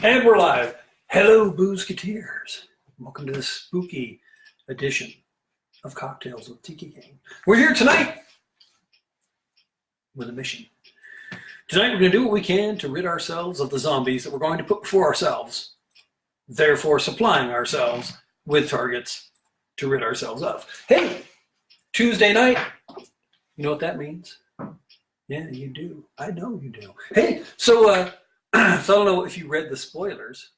And we're live. Hello, Boozeketeers. Welcome to this spooky edition of Cocktales with Tiki King. We're here tonight with a mission. Tonight we're going to do what we can to rid ourselves of the zombies that we're going to put before ourselves, therefore supplying ourselves with targets to rid ourselves of. Hey, Tuesday night. You know what that means? Yeah, you do. I know you do. Hey, so I don't know if you read the spoilers,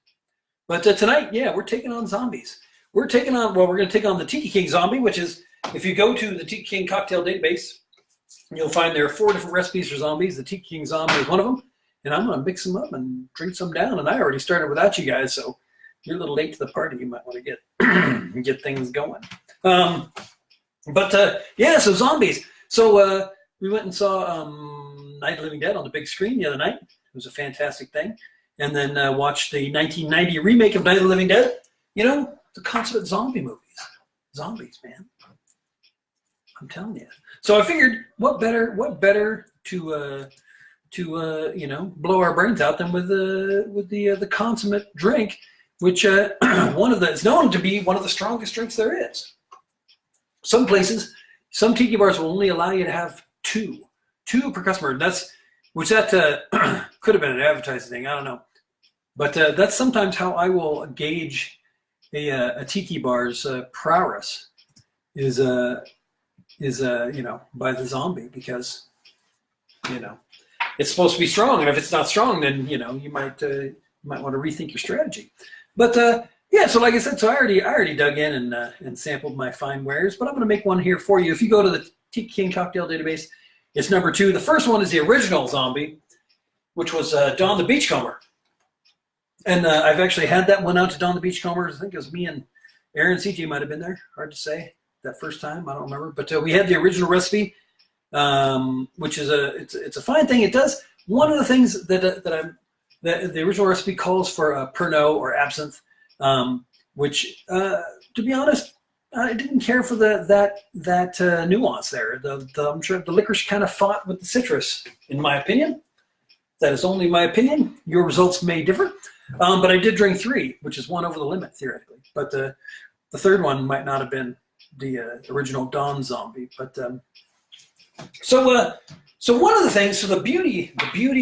but tonight, yeah, we're taking on zombies. We're going to take on the Tiki King zombie, which is, if you go to the Tiki King cocktail database, you'll find there are 4 different recipes for zombies. The Tiki King zombie is one of them, and I'm going to mix them up and drink some down, and I already started without you guys, so you're a little late to the party. You might want to get things going. Yeah, so zombies. So we went and saw Night of the Living Dead on the big screen the other night. It was a fantastic thing. And then watched the 1990 remake of Night of the Living Dead. You know, the consummate zombie movies. Zombies, man. I'm telling you. So I figured, what better to blow our brains out than with the consummate drink, which it's known to be one of the strongest drinks there is. Some places, some tiki bars will only allow you to have two per customer. That could have been an advertising thing. I don't know, but that's sometimes how I will gauge a tiki bar's prowess is by the zombie, because it's supposed to be strong, and if it's not strong, then you might want to rethink your strategy. But yeah, so like I said, so I already dug in and sampled my fine wares, but I'm going to make one here for you. If you go to the Tiki King cocktail database, it's number 2. The first one is the original zombie, which was Don the Beachcomber. And I've actually had that one out to Don the Beachcomber. I think it was me and Aaron. CJ might have been there. Hard to say that first time. I don't remember. But we had the original recipe, which is it's a fine thing. It does one of the things that the original recipe calls for Pernod or absinthe, which to be honest, I didn't care for that nuance there. I'm sure the licorice kind of fought with the citrus, in my opinion. That is only my opinion. Your results may differ. But I did drink 3, which is one over the limit, theoretically. But the third one might not have been the original Dawn zombie. But so one of the things, so the beauty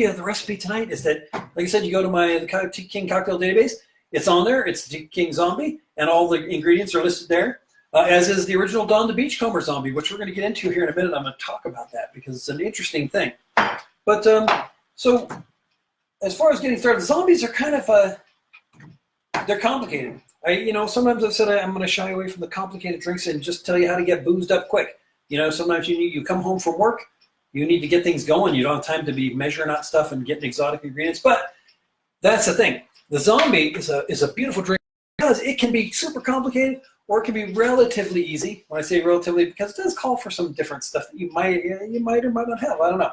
of the recipe tonight is that, like I said, you go to the Tiki King cocktail database. It's on there. It's the Tiki King zombie, and all the ingredients are listed there. As is the original Don the Beachcomber zombie, which we're going to get into here in a minute. I'm going to talk about that because it's an interesting thing. But so as far as getting started, the zombies are kind of they're complicated. Sometimes I've said I'm going to shy away from the complicated drinks and just tell you how to get boozed up quick. Sometimes you come home from work, you need to get things going. You don't have time to be measuring out stuff and getting exotic ingredients. But that's the thing. The zombie is a beautiful drink because it can be super complicated, or it can be relatively easy. When I say relatively, because it does call for some different stuff that you might or might not have. I don't know.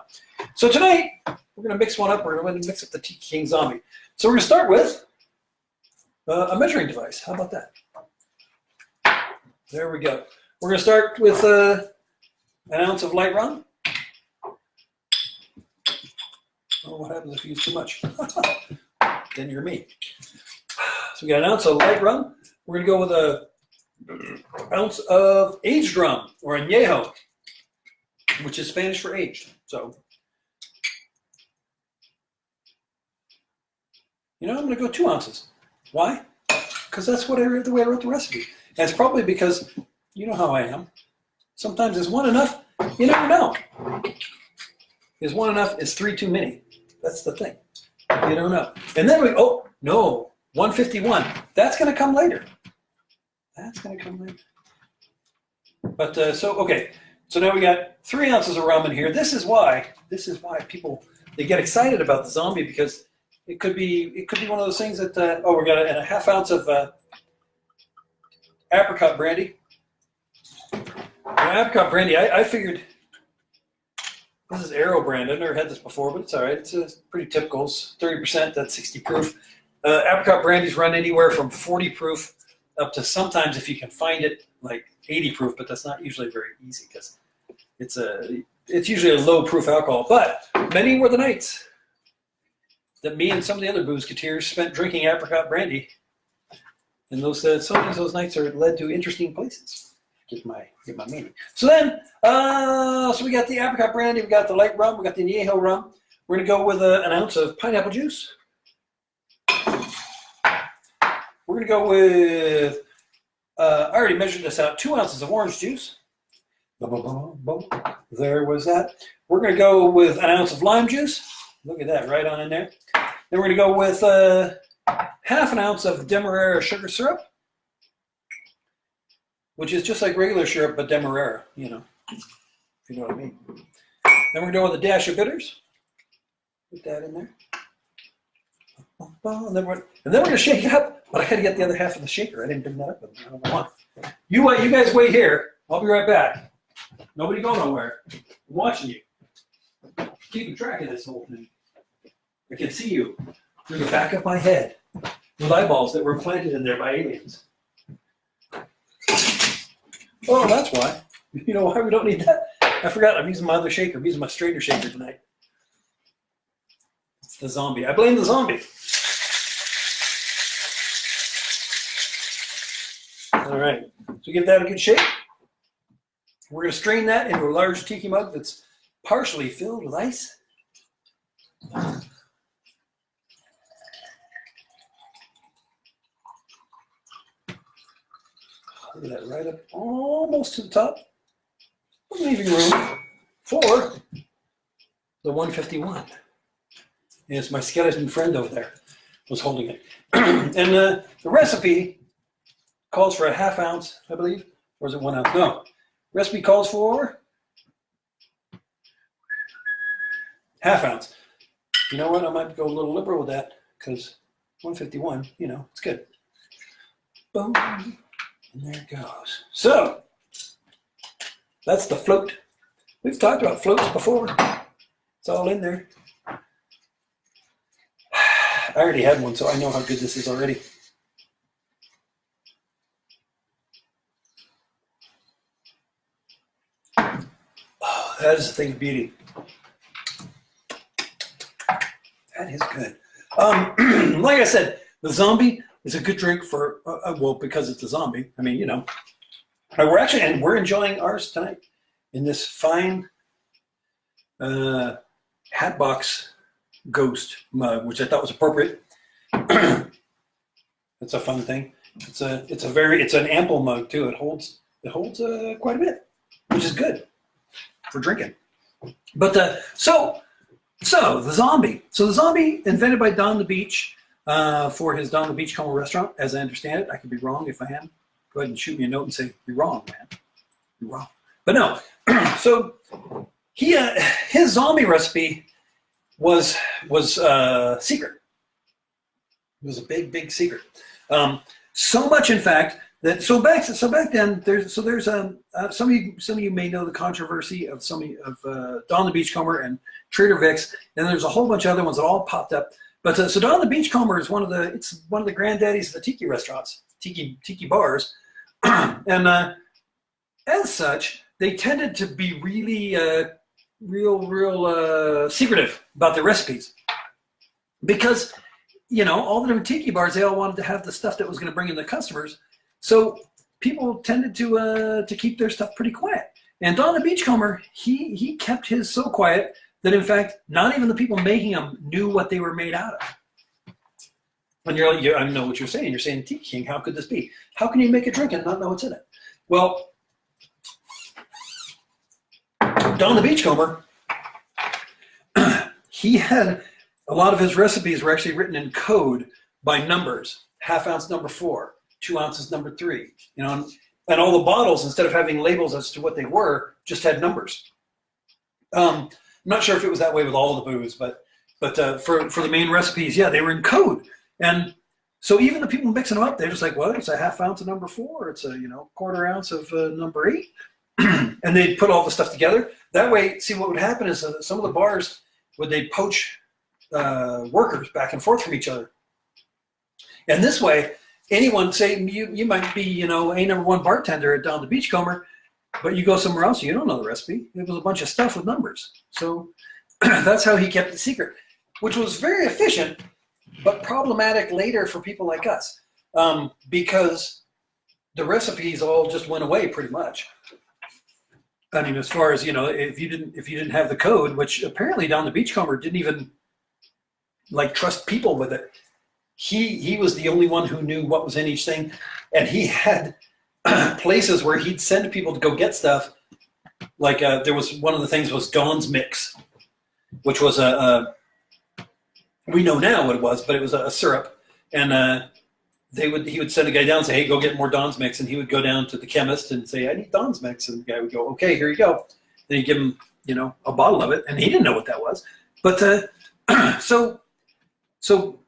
So tonight, we're going to mix one up. We're going to mix up the Tiki King zombie. So we're going to start with a measuring device. How about that? There we go. We're going to start with an ounce of light rum. Oh, what happens if you use too much? Then you're me. So we got an ounce of light rum. We're going to go with an ounce of aged rum, or añejo, which is Spanish for aged. So, I'm going to go 2 ounces. Why? Because that's the way I wrote the recipe. And it's probably because you know how I am. Sometimes is 1 enough? You never know. Is 1 enough? Is 3 too many? That's the thing. You don't know. And then 151. That's going to come later. But okay. So now we got 3 ounces of rum in here. This is why people, they get excited about the zombie, because it could be one of those things that we got a half ounce of apricot brandy. Apricot brandy. I figured this is Aero brand. I've never had this before, but it's all right. It's pretty typical. It's 30%. That's 60 proof. Apricot brandies run anywhere from 40 proof up to, sometimes, if you can find it, like 80 proof, but that's not usually very easy because it's usually a low proof alcohol. But many were the nights that me and some of the other Boozeketeers spent drinking apricot brandy. And those sometimes those nights are led to interesting places. Get my meaning. So then, so we got the apricot brandy, we got the light rum, we got the añejo rum. We're gonna go with an ounce of pineapple juice. We're gonna go with, I already measured this out, 2 ounces of orange juice. There was that. We're gonna go with an ounce of lime juice. Look at that, right on in there. Then we're gonna go with half an ounce of demerara sugar syrup, which is just like regular syrup, but demerara, you know, if you know what I mean. Then we're going to go with a dash of bitters. Put that in there. And then we're going to shake it up, but I had to get the other half of the shaker. I didn't bring that up. I don't know why. You guys wait here. I'll be right back. Nobody go nowhere. I'm watching you. Keeping track of this whole thing. I can see you through the back of my head with eyeballs that were planted in there by aliens. Oh, that's why. You know why we don't need that? I forgot. I'm using my other shaker. I'm using my strainer shaker tonight. It's the zombie. I blame the zombie. All right. So give that a good shake. We're going to strain that into a large tiki mug that's partially filled with ice. Look at that, right up almost to the top. I'm leaving room for the 151. Yes, my skeleton friend over there was holding it. And the recipe calls for a half ounce, I believe. Or is it 1 ounce? No. Recipe calls for half ounce. You know what? I might go a little liberal with that because 151, you know, it's good. Boom. And there it goes. So, that's the float. We've talked about floats before. It's all in there. I already had one, so I know how good this is already. Oh, that is a thing of beauty. That is good. Like I said, the zombie is a good drink for, well, because it's a zombie. I mean, you know. We're enjoying ours tonight in this fine Hatbox Ghost mug, which I thought was appropriate. It's a fun thing. It's an ample mug too. It holds quite a bit, which is good for drinking. But so the zombie. So the zombie invented by Don the Beach for his Don the Beachcomber restaurant, as I understand it. I could be wrong if I am. Go ahead and shoot me a note and say, you're wrong, man. You're wrong. But no. So his zombie recipe was secret. It was a big secret. So much, in fact, that back then there's some of you may know the controversy of Don the Beachcomber and Trader Vic's, and there's a whole bunch of other ones that all popped up. But so Don the Beachcomber is one of the granddaddies of the tiki restaurants, tiki bars, and as such, they tended to be really real secretive about their recipes, because you know all the different tiki bars, they all wanted to have the stuff that was going to bring in the customers, so people tended to keep their stuff pretty quiet. And Don the Beachcomber, he kept his so quiet that in fact not even the people making them knew what they were made out of. And I know what you're saying. You're saying, Tiki King, how could this be? How can you make a drink and not know what's in it? Well, Don the Beachcomber, he had a lot of his recipes were actually written in code by numbers. Half ounce number 4, 2 ounces number 3. You know, and all the bottles, instead of having labels as to what they were, just had numbers. I'm not sure if it was that way with all the booze, but for the main recipes, yeah, they were in code. And so even the people mixing them up, they're just like, well, it's a half ounce of number 4. It's a, quarter ounce of number 8. And they'd put all the stuff together. That way, see, what would happen is that some of the bars, they'd poach workers back and forth from each other. And this way, anyone, say you might be, a #1 bartender at Don the Beachcomber, but you go somewhere else, you don't know the recipe. It was a bunch of stuff with numbers. So that's how he kept it secret. which was very efficient, but problematic later for people like us, because the recipes all just went away pretty much. I mean, as far as, if you didn't have the code, which apparently Don the Beachcomber didn't even like trust people with it. He was the only one who knew what was in each thing, and he had places where he'd send people to go get stuff. Like there was one of the things was Dawn's Mix, which was we know now what it was, but it was a syrup, and he would send a guy down and say, hey, go get more Dawn's Mix, and he would go down to the chemist and say, I need Dawn's Mix, and the guy would go, okay, here you go. Then he'd give him, a bottle of it, and he didn't know what that was. But so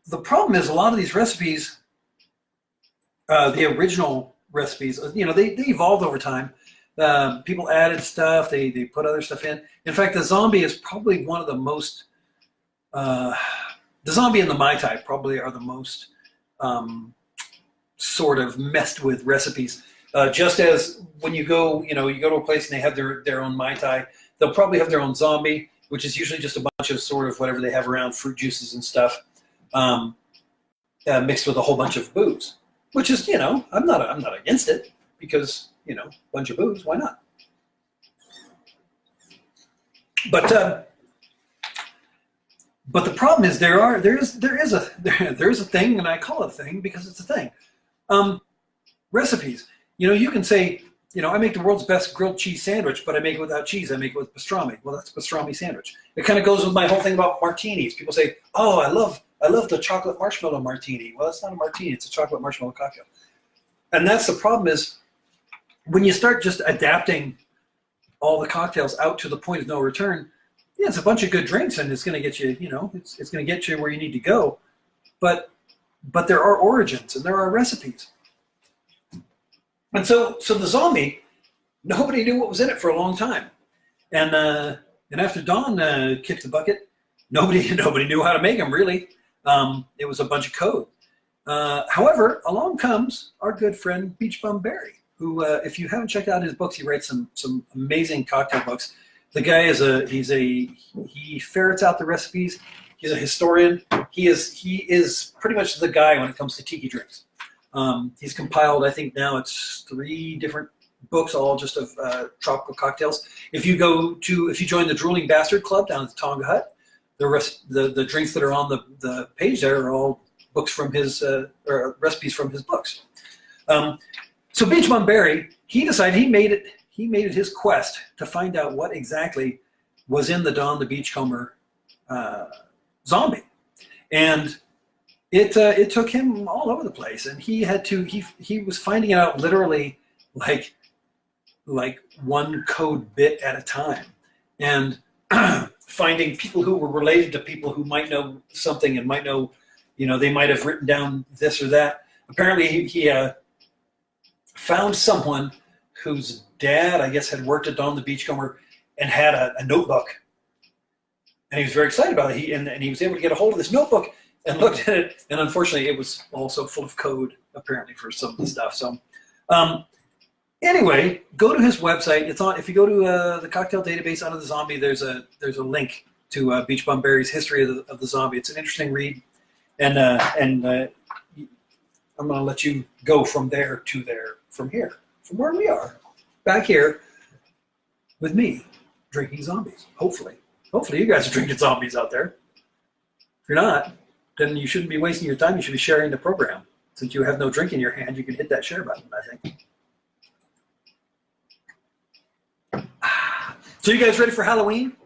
the problem is a lot of these recipes, the original recipes, they evolved over time. People added stuff, they put other stuff in. In fact, the zombie is probably one of the most, the zombie and the Mai Tai probably are the most sort of messed with recipes. Just as when you go to a place and they have their own Mai Tai, they'll probably have their own zombie, which is usually just a bunch of sort of whatever they have around, fruit juices and stuff, mixed with a whole bunch of booze. Which is, I'm not against it, because a bunch of booze, why not? But the problem is there is a thing, and I call it a thing because it's a thing. Recipes. You can say, I make the world's best grilled cheese sandwich, but I make it without cheese. I make it with pastrami. Well, that's a pastrami sandwich. It kind of goes with my whole thing about martinis. People say, oh, I love the chocolate marshmallow martini. Well, that's not a martini. It's a chocolate marshmallow cocktail. And that's the problem is when you start just adapting all the cocktails out to the point of no return, yeah, it's a bunch of good drinks and it's going to get you, it's going to get you where you need to go. But there are origins and there are recipes. And so the zombie, nobody knew what was in it for a long time. And after Dawn kicked the bucket, nobody knew how to make them, really. It was a bunch of code. However, along comes our good friend Beach Bum Barry, who, if you haven't checked out his books, he writes some amazing cocktail books. The guy he ferrets out the recipes. He's a historian. He is pretty much the guy when it comes to tiki drinks. He's compiled, I think now it's 3 different books, all just of tropical cocktails. If you join the Drooling Bastard Club down at the Tonga Hut, the drinks that are on the page there are all books from his or recipes from his books. So Beach Bum Barry, he decided he made it his quest to find out what exactly was in the Don the Beachcomber zombie, and it took him all over the place, and he was finding it out literally like one code bit at a time, and finding people who were related to people who might know something and might know, they might have written down this or that. Apparently he found someone whose dad, I guess, had worked at Don the Beachcomber and had a notebook. And he was very excited about it. And he was able to get a hold of this notebook and looked at it. And unfortunately, it was also full of code, apparently, for some of the stuff. So anyway, go to his website. It's on. If you go to the cocktail database under the zombie, there's a link to Beach Bum Barry's history of the zombie. It's an interesting read. And I'm going to let you go from there to there, from where we are, back here with me, drinking zombies. Hopefully you guys are drinking zombies out there. If you're not, then you shouldn't be wasting your time. You should be sharing the program. Since you have no drink in your hand, you can hit that share button, I think. So you guys ready for Halloween?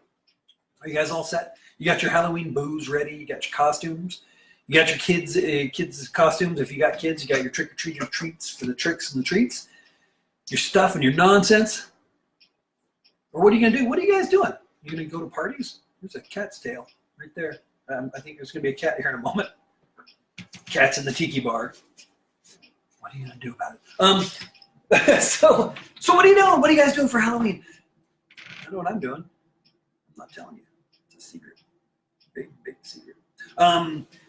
Are you guys all set? You got your Halloween booze ready? You got your costumes? You got your kids' costumes. If you got kids, you got your trick-or-treater treats for the tricks and the treats. Your stuff and your nonsense. Or what are you going to do? What are you guys doing? You going to go to parties? There's a cat's tail right there. I think there's going to be a cat here in a moment. Cat's in the tiki bar. What are you going to do about it? So what are you doing? What are you guys doing for Halloween? I know what I'm doing. I'm not telling you. It's a secret. Big secret.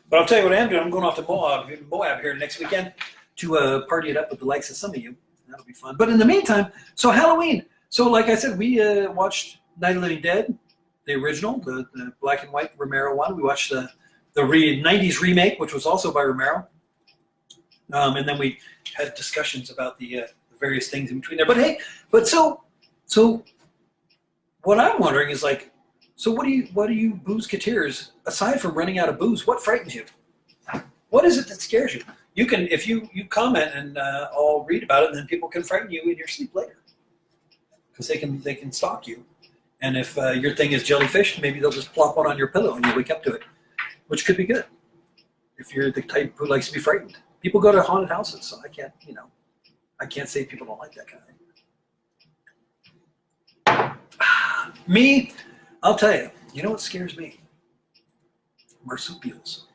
But I'll tell you what I am doing. I'm going off to Moab here next weekend to party it up with the likes of some of you. That'll be fun. But in the meantime, so Halloween. So like I said, we watched Night of the Living Dead, the original, the black and white Romero one. We watched the 90s remake, which was also by Romero. And then we had discussions about the various things in between there. But hey, so what I'm wondering is like, so what do you Boozeketeers, aside from running out of booze, what frightens you? What is it that scares you? You can, if you comment and I'll read about it, and then people can frighten you in your sleep later, because they can stalk you. And if your thing is jellyfish, maybe they'll just plop one on your pillow and you wake up to it, which could be good if you're the type who likes to be frightened. People go to haunted houses, so I can't say people don't like that kind of thing. Me, I'll tell you. You know what scares me? Marsupials,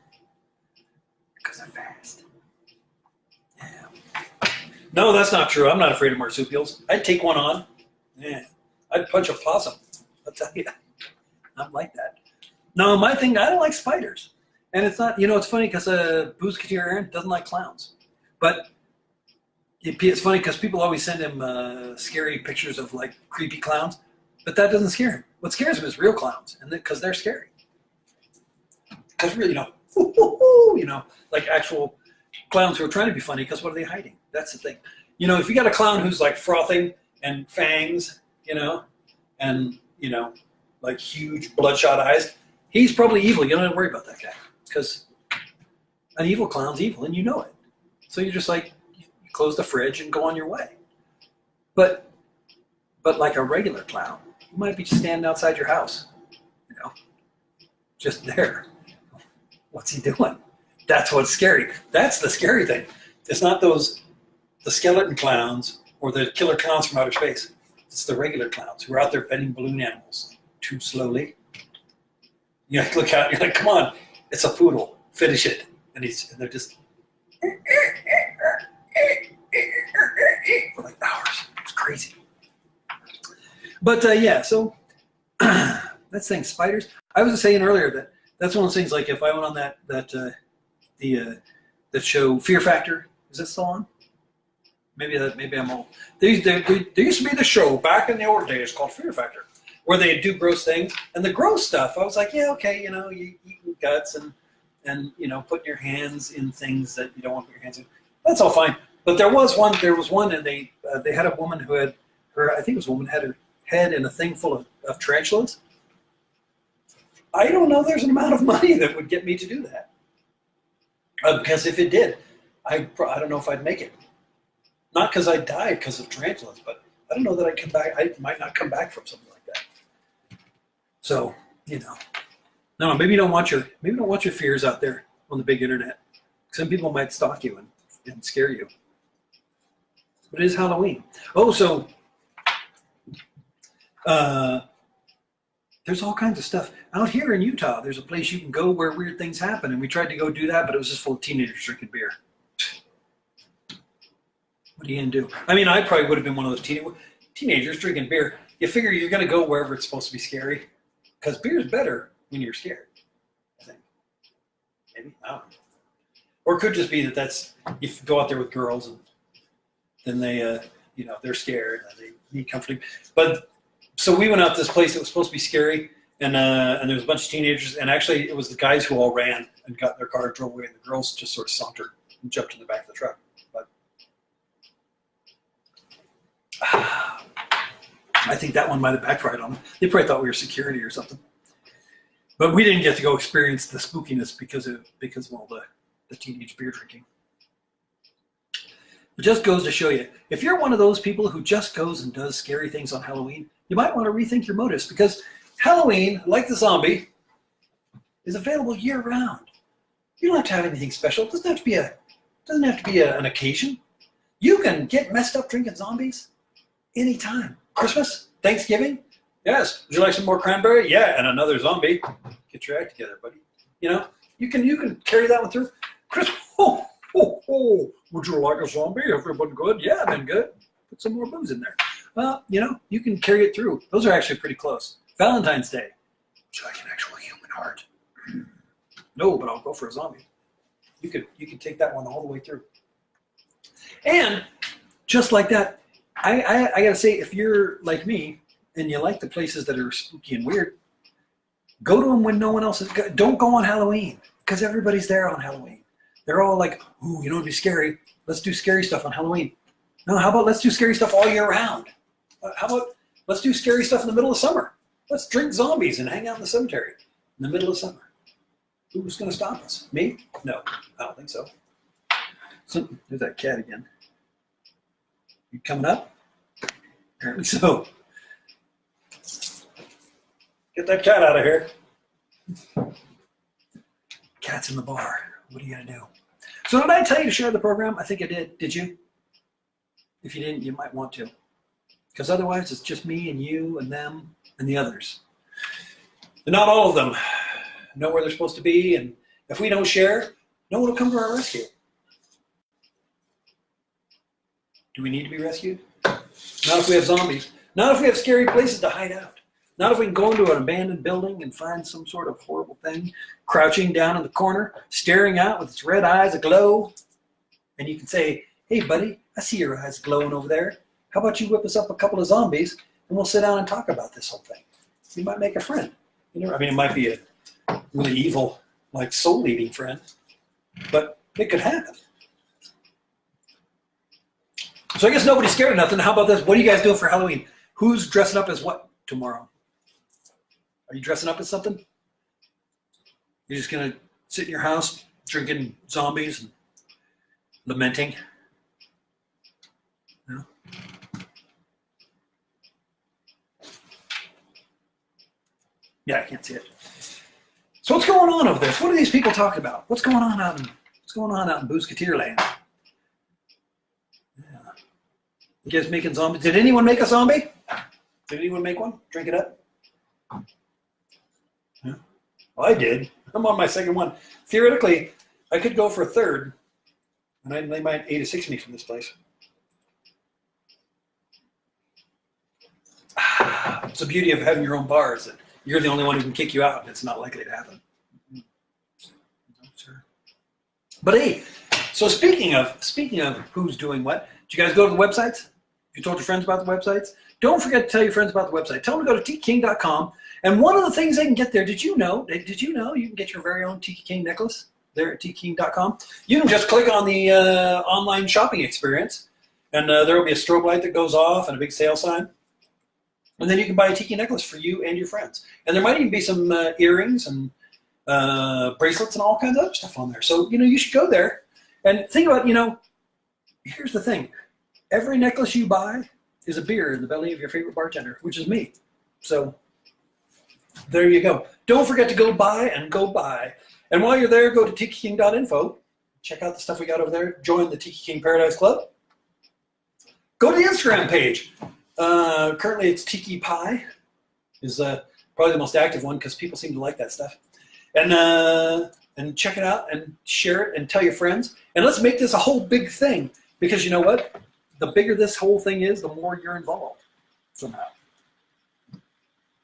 because they're fast. Yeah. No, that's not true. I'm not afraid of marsupials. I'd take one on. Yeah. I'd punch a possum. I'll tell you. I'm like that. No, my thing, I don't like spiders. And it's not, it's funny because Boozeketeer Aaron doesn't like clowns. But it's funny because people always send him scary pictures of like creepy clowns. But that doesn't scare him. What scares him is real clowns, and because they're scary. Because really, like actual clowns who are trying to be funny, because what are they hiding? That's the thing. If you got a clown who's like frothing and fangs, and, like huge bloodshot eyes, he's probably evil. You don't have to worry about that guy, because an evil clown's evil, and you know it. So you're just like, you close the fridge and go on your way. But like a regular clown, you might be standing outside your house, just there. What's he doing? That's what's scary. That's the scary thing. It's not the skeleton clowns or the killer clowns from outer space. It's the regular clowns who are out there petting balloon animals too slowly. You look out, you're like, come on, it's a poodle, finish it. And they're just for like hours. It's crazy. But so that's thing, spiders. I was saying earlier that's one of those things. Like if I went on that show Fear Factor, is that still on? Maybe I'm old. There used to be the show back in the old days called Fear Factor, where they do gross things, and the gross stuff. I was like, yeah, okay, you eat guts and putting your hands in things that you don't want to put your hands in. That's all fine. But there was one, and they had a woman who had had her head in a thing full of tarantulas. I don't know there's an amount of money that would get me to do that. Because if it did, I don't know if I'd make it. Not because I died because of tarantulas, but I don't know that I'd come back. I might not come back from something like that. So, no, maybe don't watch your fears out there on the big internet. Some people might stalk you and scare you. But it is Halloween. Oh, so there's all kinds of stuff out here in Utah. There's a place you can go where weird things happen, and we tried to go do that, but it was just full of teenagers drinking beer. What are you gonna do? I mean, I probably would have been one of those teenagers drinking beer. You figure you're gonna go wherever it's supposed to be scary, because beer's better when you're scared. I think. Maybe, I don't know. Or it could just be that's you go out there with girls and then they they're scared and they need comforting. But so we went out to this place that was supposed to be scary, and there was a bunch of teenagers, and actually it was the guys who all ran and got in their car and drove away, and the girls just sort of sauntered and jumped in the back of the truck. But I think that one might have backfired on them. They probably thought we were security or something. But we didn't get to go experience the spookiness because of all the teenage beer drinking. It just goes to show you, if you're one of those people who just goes and does scary things on Halloween, you might want to rethink your motives, because Halloween, like the zombie, is available year-round. You don't have to have anything special. It doesn't have to be an occasion. You can get messed up drinking zombies anytime. Christmas, Thanksgiving, yes. Would you like some more cranberry? Yeah, and another zombie. Get your act together, buddy. You can carry that one through. Christmas. Oh, would you like a zombie? Everyone good? Yeah, been good. Put some more booze in there. Well, you can carry it through. Those are actually pretty close. Valentine's Day. Would you like an actual human heart? No, but I'll go for a zombie. You could take that one all the way through. And just like that, I gotta say, if you're like me and you like the places that are spooky and weird, Go to them when no one else is. Don't go on Halloween because everybody's there on Halloween. They're all like, ooh, you know, it'd be scary. Let's do scary stuff on Halloween. No, how about let's do scary stuff all year round? How about let's do scary stuff in the middle of summer? Let's drink zombies and hang out in the cemetery in the middle of summer. Who's going to stop us? Me? No, I don't think so. So there's that cat again. You coming up? Apparently so. Get that cat out of here. Cat's in the bar. What are you going to do? So did I tell you to share the program? I think I did. Did you? If you didn't, you might want to. Because otherwise, it's just me and you and them and the others. And not all of them know where they're supposed to be. And if we don't share, no one will come to our rescue. Do we need to be rescued? Not if we have zombies. Not if we have scary places to hide out. Not if we can go into an abandoned building and find some sort of horrible thing crouching down in the corner, staring out with its red eyes aglow. And you can say, hey, buddy, I see your eyes glowing over there. How about you whip us up a couple of zombies and we'll sit down and talk about this whole thing. You might make a friend. You know, I mean, it might be a really evil, like soul-eating friend, but it could happen. So I guess nobody's scared of nothing. How about this? What are you guys doing for Halloween? Who's dressing up as what tomorrow? Are you dressing up as something? You're just going to sit in your house drinking zombies and lamenting? No? Yeah, I can't see it. So what's going on over there? What are these people talking about? What's going on out in Boozeketeer land? Yeah. You guys making zombies? Did anyone make a zombie? Did anyone make one? Drink it up? Yeah. Well, I did. I'm on my second one. Theoretically, I could go for a third, and they might 86 me from this place. It's the beauty of having your own bar is that you're the only one who can kick you out, and it's not likely to happen. No, sir. But hey, so speaking of who's doing what, did you guys go to the websites? You told your friends about the websites? Don't forget to tell your friends about the website. Tell them to go to tikiking.com. And one of the things they can get there, did you know you can get your very own Tiki King necklace there at tikiking.com? You can just click on the online shopping experience, and there will be a strobe light that goes off and a big sale sign. And then you can buy a tiki necklace for you and your friends. And there might even be some earrings and bracelets and all kinds of other stuff on there. So, you should go there and think about, here's the thing. Every necklace you buy is a beer in the belly of your favorite bartender, which is me. So there you go. Don't forget to go buy. And while you're there, go to tikiking.info. Check out the stuff we got over there. Join the Tiki King Paradise Club. Go to the Instagram page. Currently it's Tiki Pie is probably the most active one because people seem to like that stuff. And check it out and share it and tell your friends. And let's make this a whole big thing because you know what? The bigger this whole thing is, the more you're involved somehow.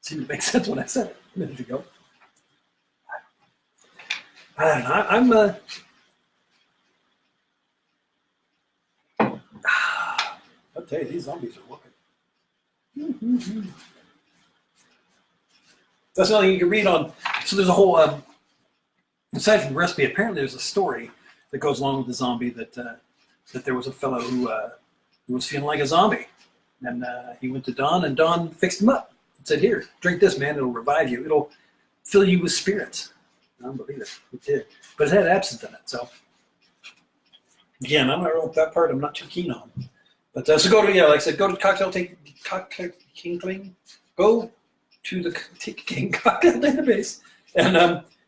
Seemed to make sense when I said it a minute ago. I don't know. I'll tell you, these zombies are working. That's another thing you can read on. So there's a whole, aside from the recipe, apparently there's a story that goes along with the zombie that there was a fellow who was feeling like a zombie. And he went to Don, and Don fixed him up and said, here, drink this, man. It'll revive you. It'll fill you with spirits. I don't believe it. It did. But it had absinthe in it. So, again, I'm not really that part I'm not too keen on. But so go to, like I said, go to Cocktale King. Go to the Tiki King cocktail database. And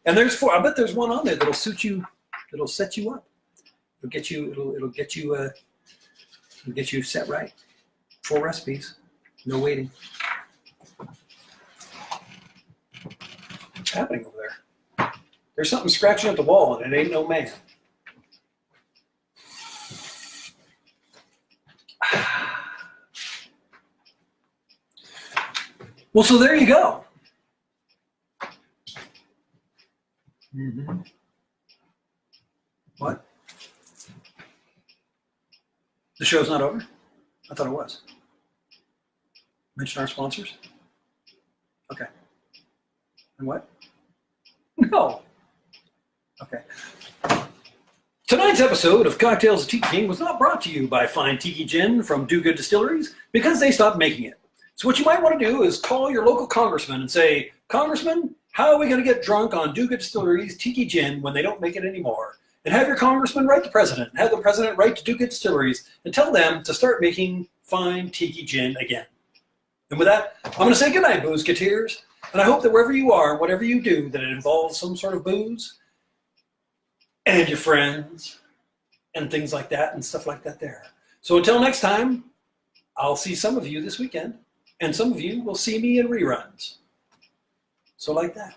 there's 4. I bet there's one on there that'll suit you, that'll set you up. It'll get you set right. 4 recipes. No waiting. What's happening over there? There's something scratching at the wall, and it ain't no man. Well, so there you go. Mm-hmm. What? The show's not over? I thought it was. Mention our sponsors? Okay. And what? Oh, okay. Tonight's episode of Cocktails of Tiki King was not brought to you by fine tiki gin from Do Good Distilleries because they stopped making it. So what you might want to do is call your local congressman and say, Congressman, how are we going to get drunk on Do Good Distilleries tiki gin when they don't make it anymore? And have your congressman write the president, and have the president write to Do Good Distilleries and tell them to start making fine tiki gin again. And with that, I'm going to say goodnight, Boozeketeers. And I hope that wherever you are, whatever you do, that it involves some sort of booze and your friends and things like that and stuff like that there. So until next time, I'll see some of you this weekend, and some of you will see me in reruns. So like that.